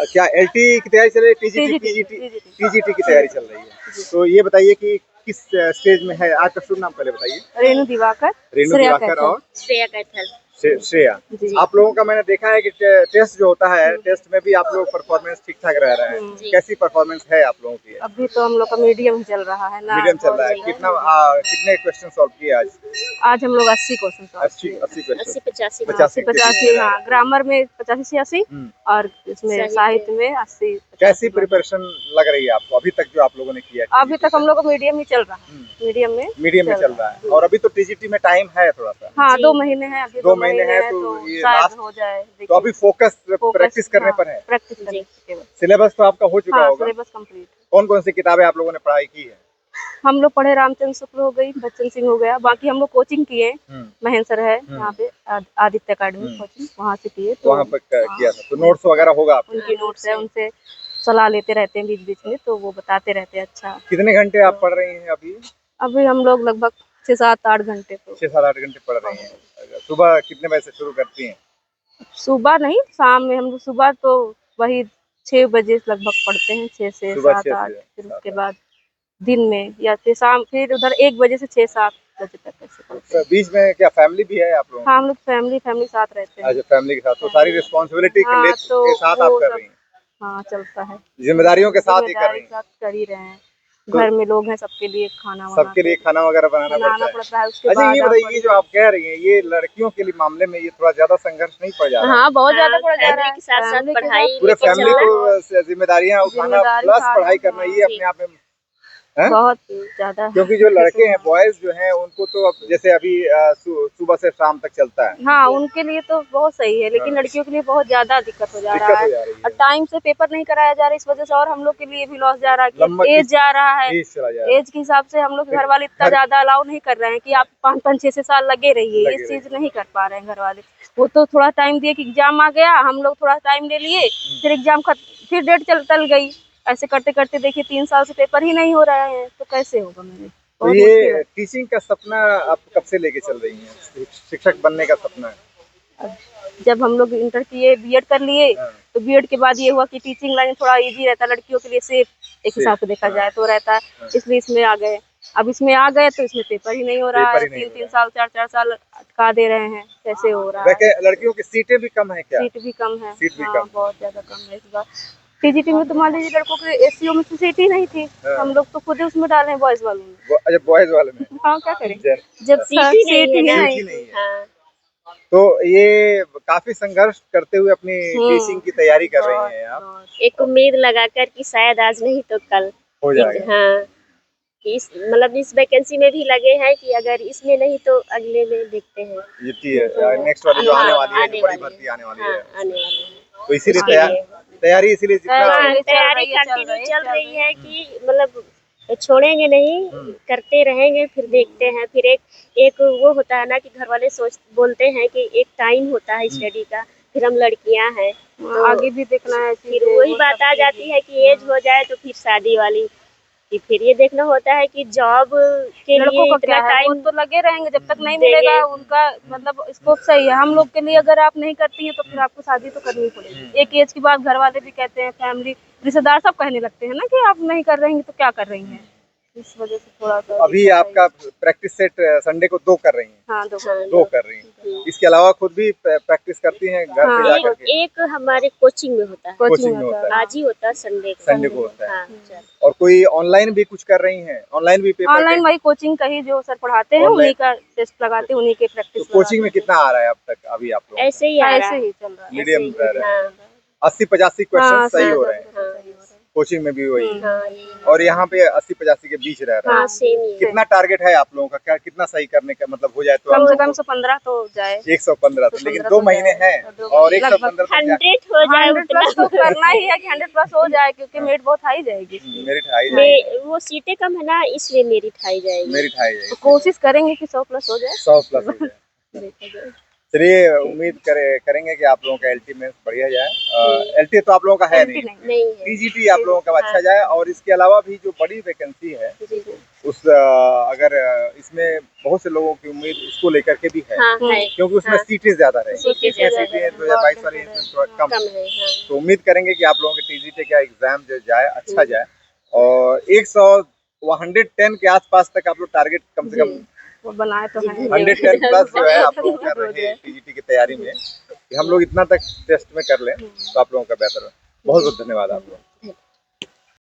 क्या LT की तैयारी चल रही है? TGT की तैयारी चल रही है। तो ये बताइए कि किस स्टेज में है? आपका शुभ नाम पहले बताइए। रेणु दिवाकर और श्रेया कैथल। श्रेया। आप लोगों का मैंने देखा है कि टेस्ट जो होता है, टेस्ट में भी आप लोग परफॉर्मेंस ठीक ठाक रह रहे हैं। कैसी परफॉर्मेंस है आप लोगों की? अभी तो हम लोग का मीडियम चल रहा है ना। मीडियम चल रहा है। कितने क्वेश्चन सॉल्व किए आज? आज हम लोग 80 क्वेश्चन सॉल्व किए। 80 85 हाँ, ग्रामर में 85 से 80 और इसमें साहित्य में 80। कैसी प्रिपरेशन लग रही है आपको अभी तक जो आप लोगों ने किया? अभी तक हम लोग को मीडियम ही चल रहा है। मीडियम में चल रहा है। और अभी तो TGT में टाइम है थोड़ा सा। हाँ, 2 महीने हैं अभी। 2 महीने हैं तो ये शायद हो जाए। तो अभी फोकस प्रैक्टिस करने पर है। प्रैक्टिस करने के बाद सिलेबस तो आपका हो चुका होगा। Syllabus complete. कौन कौन सी किताबें आप लोगों ने पढ़ाई की है? हम लोग पढ़े रामचंद्र शुक्ल हो गई, बच्चन सिंह हो गया। बाकी हम लोग कोचिंग किए, महेंद्र है यहाँ पे आदित्य अकेडमी कोचिंग, वहाँ से किए। तो वहाँ पर किया था तो नोट्स वगैरह होगा आपके? उनकी नोट्स है, उनसे सलाह लेते रहते हैं बीच बीच में, तो वो बताते रहते हैं। अच्छा, कितने घंटे आप पढ़ रही हैं अभी? अभी हम लोग लगभग 6, 7, 8 घंटे। तो 6, 7, 8 घंटे पढ़ रही हैं। सुबह कितने बजे से शुरू करती हैं? सुबह नहीं, शाम में। हम लोग सुबह तो वही 6 बजे लगभग पढ़ते हैं, 6 से 7, 8। फिर उसके बाद दिन में या फिर शाम, फिर उधर 1 बजे से 6, 7 बजे तक ऐसे पढ़ते हैं। बीच में क्या फैमिली भी है आप लोगों? हाँ, हम लोग फैमिली साथ रहते हैं। अच्छा, फैमिली के साथ तो सारी रिस्पॉन्सिबिलिटी के साथ आप कर रही हैं? हाँ, चलता है। जिम्मेदारियों के साथ ही कर रही हैं? कर ही रहे हैं। घर में लोग हैं, सबके लिए खाना वगैरह बनाना पड़ता है। अच्छा, ये बताइए, जो आप कह रही हैं, ये लड़कियों के लिए मामले में ये थोड़ा ज्यादा संघर्ष नहीं पड़ जा रहा है? हाँ, बहुत ज्यादा पड़ जा रहा है। साथ साथ पढ़ाई, पूरे फैमिली को जिम्मेदारियाँ उठाना प्लस पढ़ाई करना, ये अपने आप में बहुत ज्यादा। क्योंकि जो लड़के हैं, बॉयज जो हैं, उनको तो अब जैसे अभी सुबह से शाम तक चलता है। हाँ, उनके लिए तो बहुत सही है, लेकिन लड़कियों के लिए बहुत ज्यादा दिक्कत हो जा रहा है। और टाइम से पेपर नहीं कराया जा रहा है इस वजह से, और हम लोग के लिए भी लॉस जा रहा है कि एज जा रहा है। एज के हिसाब से हम लोग घर वाले इतना ज्यादा अलाउ नहीं कर रहे हैं कि आप 5, 6 साल लगे रहिए। ये चीज नहीं कर पा रहे हैं घर वाले। वो तो थोड़ा टाइम दिए कि एग्जाम आ गया, हम लोग थोड़ा टाइम ले लिए, फिर एग्जाम फिर डेट टल गई। ऐसे करते करते देखिए 3 साल से पेपर ही नहीं हो रहे हैं, तो कैसे होगा मेरे? तो ये टीचिंग का सपना आप कब से लेके चल रही हैं? शिक्षक बनने का सपना है? जब हम लोग इंटर किए, बीएड कर लिए, तो बीएड के बाद ये हुआ कि टीचिंग लाइन थोड़ा इजी रहता है लड़कियों के लिए, सेफ एक हिसाब से देखा जाए तो रहता है, इसलिए इसमें आ गए। अब इसमें आ गए तो इसमें पेपर ही नहीं हो रहा है। 3 साल 4 साल अटका दे रहे हैं, कैसे हो रहा है? लड़कियों की सीटें भी कम है क्या? सीट भी कम है, बहुत ज्यादा कम है इस बार। TGT में तो मान लीजिए लड़कों के SCO में सीट ही नहीं थी। हम लोग तो खुद ही उसमें डाले हैं, बॉयज वालों में। अच्छा, बॉयज वाले में? हाँ, क्या करें जब सीट ही नहीं है। तो ये काफी संघर्ष करते हुए अपनी टीचिंग की तैयारी कर रही हैं आप? एक उम्मीद लगाकर कि शायद आज नहीं तो कल हो जाएगा। हाँ, इस मतलब इस वैकेंसी में भी लगे हैं कि अगर इसमें नहीं तो अगले में देखते हैं। नेक्स्ट वाली जो आने वाली है, बड़ी भर्ती आने वाली है, तो इसीलिए तैयारी इसीलिए तैयारी कंटिन्यू चल रही है कि मतलब छोड़ेंगे नहीं, करते रहेंगे। फिर देखते हैं, फिर एक वो होता है ना कि घर वाले बोलते हैं कि एक टाइम होता है स्टडी का, फिर हम लड़कियां हैं तो आगे भी देखना है। फिर वही बात आ जाती है कि एज हो जाए तो फिर शादी वाली, कि फिर ये देखना होता है कि जॉब के लिए इतना टाइम तो लगे रहेंगे जब तक नहीं मिलेगा उनका मतलब स्कोप सही है। हम लोग के लिए अगर आप नहीं करती हैं तो फिर आपको शादी तो करनी पड़ेगी। एक एज के बाद घर वाले भी कहते हैं, फैमिली रिश्तेदार सब कहने लगते हैं ना कि आप नहीं कर रही हैं तो क्या कर रही हैं। इस वजह से थोड़ा सा अभी आपका प्रैक्टिस सेट संडे को 2 कर रही हैं? हाँ, 2 कर रही हैं। इसके अलावा खुद भी प्रैक्टिस करती हैं घर पे जाकर के? एक हमारे कोचिंग में होता है। कोचिंग में होता है। आज ही होता है, संडे को होता है। और कोई ऑनलाइन भी कुछ कर रही हैं? ऑनलाइन भी पेपर? ऑनलाइन वही कोचिंग का ही जो सर पढ़ाते हैं उन्हीं का टेस्ट लगाते हैं, उन्हीं के प्रैक्टिस। कोचिंग में कितना आ रहा है अब तक अभी आप लोग? ऐसे ही चल रहा है, मीडियम रह रहा है। 80-85 क्वेश्चन सही हो रहे हैं। कोचिंग में भी वही, और यहाँ पे 80-85 के बीच रह रहा है। कितना टारगेट है आप लोगों का? क्या कितना सही करने का मतलब हो जाए तो? कम से कम 115 तो जाए। 115 तो, लेकिन 2 महीने हैं और 115 100 हो जाए। 100+ तो करना ही है कि 100+ हो जाए, क्योंकि मेरिट बहुत हाई जाएगी। मेरिट हाई, वो सीटें कम है ना, इसलिए मेरिट हाई जाएगी। तो कोशिश करेंगे कि 100+ हो जाए। 100+ हो जाए। चलिए, उम्मीद करेंगे कि आप लोगों का LT में बढ़िया जाए। LT तो आप लोगों का है नहीं, TGT आप लोगों का अच्छा जाए। और इसके अलावा भी जो बड़ी वैकेंसी है अगर इसमें बहुत से लोगों की उम्मीद उसको लेकर के भी है, क्योंकि उसमें सीटें ज्यादा रहेंगी। इसमें सीटें 2022 वाली इसमें थोड़ा कम है। तो उम्मीद करेंगे कि आप लोगों के टीजीटी का एग्जाम जो जाए अच्छा जाए और 110 के आसपास तक आप लोग टारगेट कम से कम वो बनाए तो है 110 प्लस जो है आप लोग कर रहे हैं टीजीटी की तैयारी में, कि हम लोग इतना तक टेस्ट में कर लें तो आप लोगों का बेहतर है। बहुत बहुत धन्यवाद आप लोग।